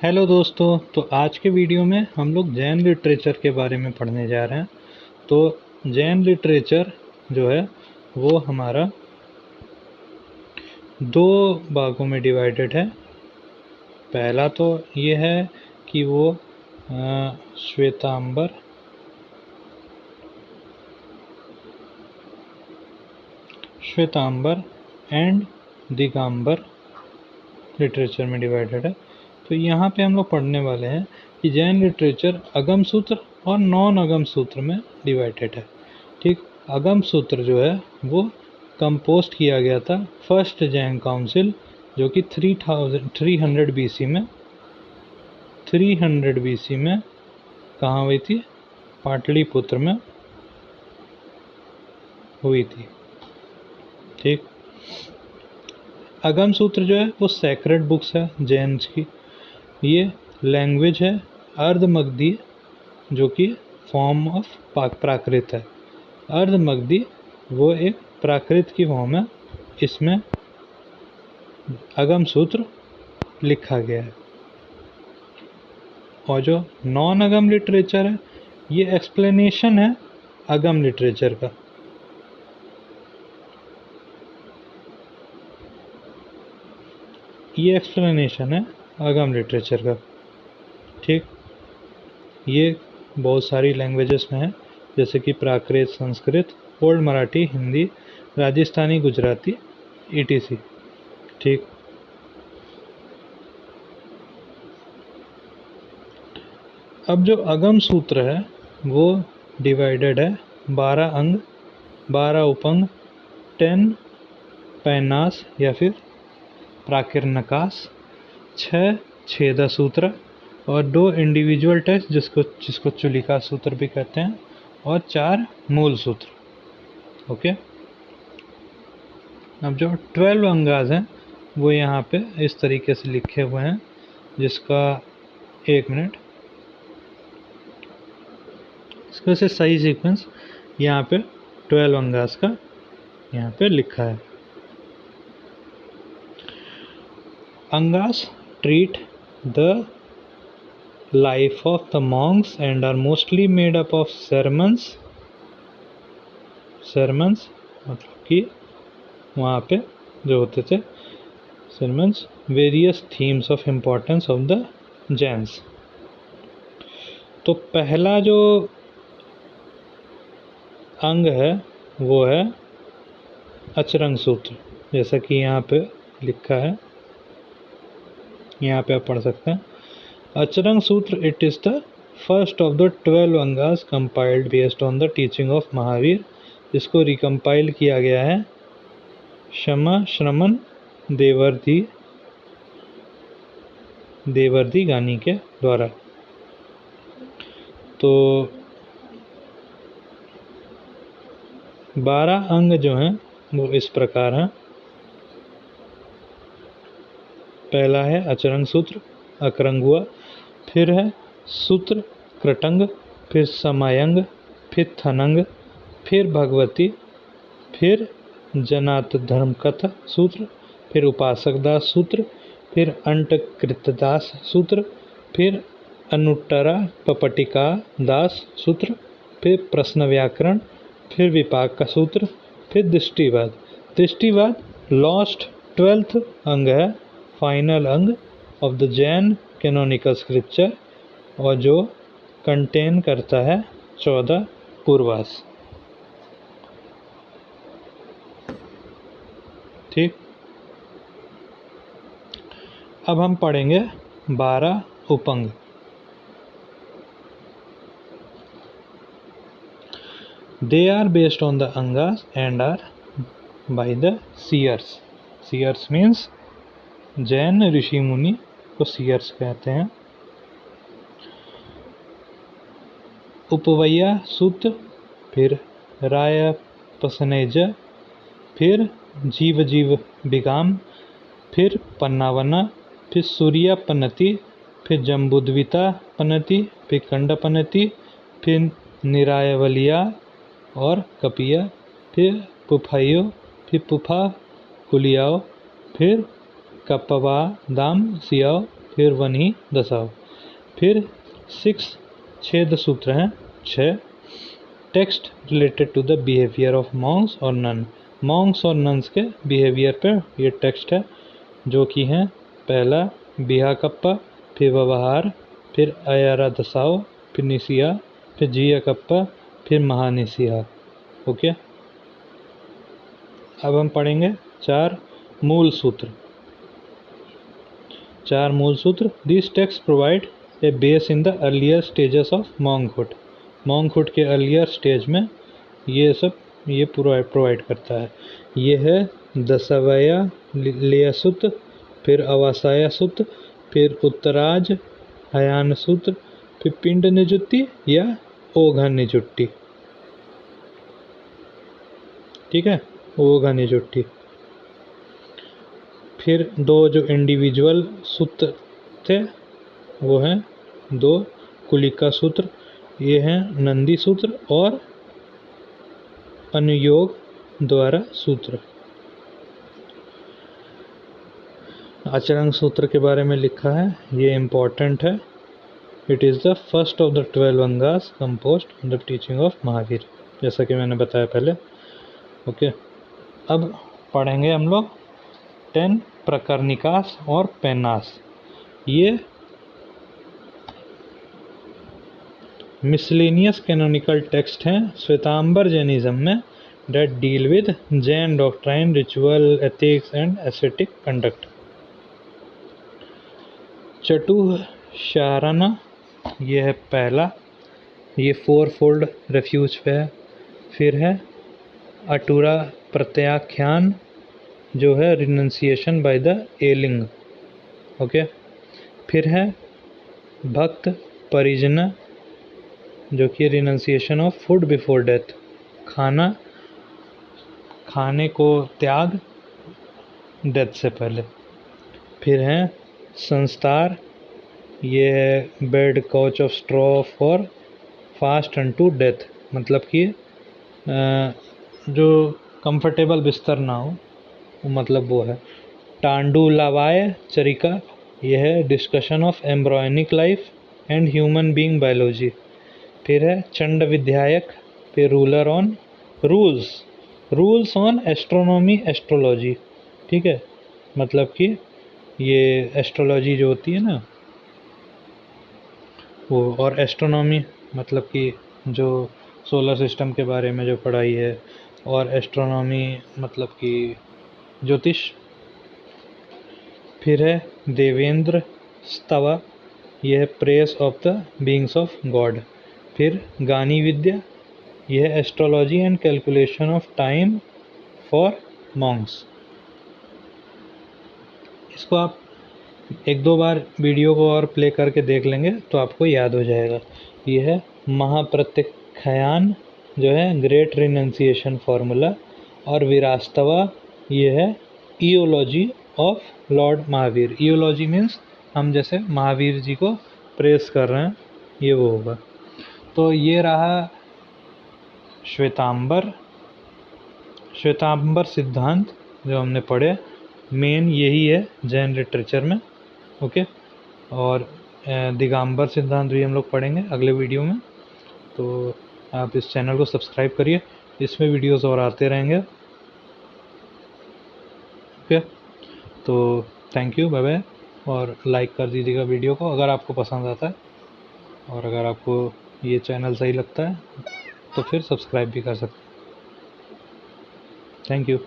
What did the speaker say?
Hello दोस्तों। तो आज के वीडियो में हम लोग जैन लिटरेचर के बारे में पढ़ने जा रहे हैं। तो जैन लिटरेचर जो है वो हमारा दो भागों में डिवाइडेड है। पहला तो ये है कि वो श्वेतांबर एंड दिगंबर लिटरेचर में डिवाइडेड है। तो यहाँ पे हम लोग पढ़ने वाले हैं कि जैन लिटरेचर अगम सूत्र और नॉन अगम सूत्र में डिवाइडेड है। ठीक, अगम सूत्र जो है वो कंपोस्ट किया गया था फर्स्ट जैन काउंसिल, जो कि 300 BC में कहाँ हुई थी? पाटलिपुत्र में हुई थी। ठीक, अगम सूत्र जो है वो सैक्रेड बुक्स है जैन की। ये लैंग्वेज है अर्धमगधी, जो कि फॉर्म ऑफ प्राकृत है। अर्धमगधी वो एक प्राकृत की फॉर्म है। इसमें अगम सूत्र लिखा गया है। और जो नॉन अगम लिटरेचर है ये एक्सप्लेनेशन है अगम लिटरेचर का। ये एक्सप्लेनेशन है अगम लिटरेचर का। ठीक, ये बहुत सारी लैंग्वेजेस में है, जैसे कि प्राकृत, संस्कृत, ओल्ड मराठी, हिंदी, राजस्थानी, गुजराती, etc। ठीक, अब जो अगम सूत्र है वो डिवाइडेड है 12 अंग, 12 उपंग, 10 पैनास या फिर प्राकीर्णकास, 6 छेदा सूत्र और 2 इंडिविजुअल टेक्स्ट जिसको चुलिका सूत्र भी कहते हैं, और 4 मूल सूत्र। ओके, अब जो 12 अंगाज हैं वो यहाँ पे इस तरीके से लिखे हुए हैं, जिसका 1 मिनट, इसका से सही सीक्वेंस यहाँ पे 12 अंगास का यहाँ पे लिखा है। Angas treat the life of the monks and are mostly made up of sermons मतलब कि वहाँ पे जो होते थे sermons, various themes of importance of the Jains. तो पहला जो अंग है वो है अचरंग सूत्र, जैसा कि यहाँ पे लिखा है, यहाँ पे आप पढ़ सकते हैं। अचरंग सूत्र, it is the first of the 12 angas compiled based on the teaching of Mahavir. इसको रिकम्पाइल किया गया है श्रमण देवर्दी गानी के द्वारा। तो 12 अंग जो हैं वो इस प्रकार हैं। पहला है अचरंग सूत्र, अकरंग हुआ, फिर है सूत्र क्रटंग, फिर समायंग, फिर थनंग, फिर भगवती, फिर जनात धर्मकथा सूत्र, फिर उपासक दास सूत्र, फिर अंटकृतदास सूत्र, फिर अनुट्टरा पपटिका दास सूत्र, फिर प्रश्न व्याकरण, फिर विपाक का सूत्र, फिर दृष्टिवाद लास्ट 12th अंग है, फाइनल अंग of the Jain canonical scripture, और जो कंटेन करता है 14 पूर्वास। ठीक, अब हम पढ़ेंगे 12 उपंग। They are based on the angas and are by the seers. Seers means Jain ऋषि मुनि को seers कहते हैं। उपवैया सूत्र, फिर राय पसनेज, फिर जीव विगाम, फिर पन्नावना, फिर सूर्या पन्नति, फिर जम्बुद्विता पन्नति, फिर कंड पन्नति, फिर निरायवलिया और कपिया, फिर पुफाइयो, फिर पुफा कुलियाओ, फिर कपवा दाम सियाओ, फिर वन ही दसाव। फिर 6 छेद सूत्र हैं 6। Text related to the behaviour of monks और नन। मॉन्क्स और नन्स के बिहेवियर पे ये टेक्स्ट है, जो कि हैं पहला बिहा कप्पा, फिर व्यवहार, फिर अयारा दसाव, फिर निसिया, फिर जिया कप्पा, फिर महानिसिया। ओके, अब हम पढ़ेंगे 4 मूल सूत्र। 4 मूल सूत्र। This text provide a base in the earlier stages of monkhood. Monkhood के अर्लियर स्टेज में ये सब ये प्रोवाइड करता है। ये है दसवया लेय सूत्र, फिर अवासाया सूत्र, फिर उत्तराज हयान सूत्र, फिर पिंड निजुक्ति या ओघा निजुक्ति। ठीक है, ओघा निजुक्ति। फिर 2 जो इंडिविजुअल सूत्र थे वो हैं 2 कुलिका सूत्र, ये हैं नंदी सूत्र और अनुयोग द्वारा सूत्र। आचरण सूत्र के बारे में लिखा है, ये इम्पोर्टेंट है। It is the first of the 12 angas composed the teaching of Mahavir, जैसा कि मैंने बताया पहले। ओके, अब पढ़ेंगे हम लोग 10 प्रकरणिकास और पेनास। ये मिसलेनियस कैनोनिकल टेक्स्ट हैं श्वेतांबर जैनिज्म में, that deal with Jain doctrine, ritual, ethics and aesthetic conduct. Chatusharana ये है पहला, ये 4 फोल्ड रेफ्यूज पे है। फिर है अटूरा प्रत्याख्यान, जो है renunciation by the ailing. Okay, फिर है भक्त परिजना, जो कि renunciation of food before death, खाने को त्याग डेथ से पहले। फिर है संस्कार, ये है bed couch of straw for fast unto death, मतलब कि जो कंफर्टेबल बिस्तर ना हो, मतलब वो है। टांडुलावाय चरिका, यह है discussion of embryonic life and human being biology. फिर है चंड विद्यायक, फिर रूल्स ऑन एस्ट्रोनॉमी एस्ट्रोलॉजी। ठीक है, मतलब कि ये एस्ट्रोलॉजी जो होती है ना वो, और एस्ट्रोनॉमी मतलब कि जो सोलर सिस्टम के बारे में जो पढ़ाई है, और एस्ट्रोनॉमी मतलब कि ज्योतिष। फिर है देवेंद्र स्तवा, यह है press of the beings of God. फिर गानी विद्या, यह है astrology and calculation of time for Monks. इसको आप 1-2 बार वीडियो को और प्ले करके देख लेंगे तो आपको याद हो जाएगा। यह है महाप्रत्यक्षयान, जो है ग्रेट रिनंसिएशन फार्मूला। और विरास्तवा, ये है ईओलॉजी ऑफ लॉर्ड महावीर। ईओलॉजी मीन्स हम जैसे महावीर जी को प्रेस कर रहे हैं, ये वो होगा। तो ये रहा श्वेतांबर सिद्धांत जो हमने पढ़े, मेन यही है जैन लिटरेचर में। ओके, और दिगंबर सिद्धांत भी हम लोग पढ़ेंगे अगले वीडियो में। तो आप इस चैनल को सब्सक्राइब करिए, इसमें वीडियोस और आते रहेंगे। ओके, तो थैंक यू, बाय बाय। और लाइक कर दीजिएगा वीडियो को अगर आपको पसंद आता है, और अगर आपको ये चैनल सही लगता है तो फिर सब्सक्राइब भी कर सकते हैं। Thank you.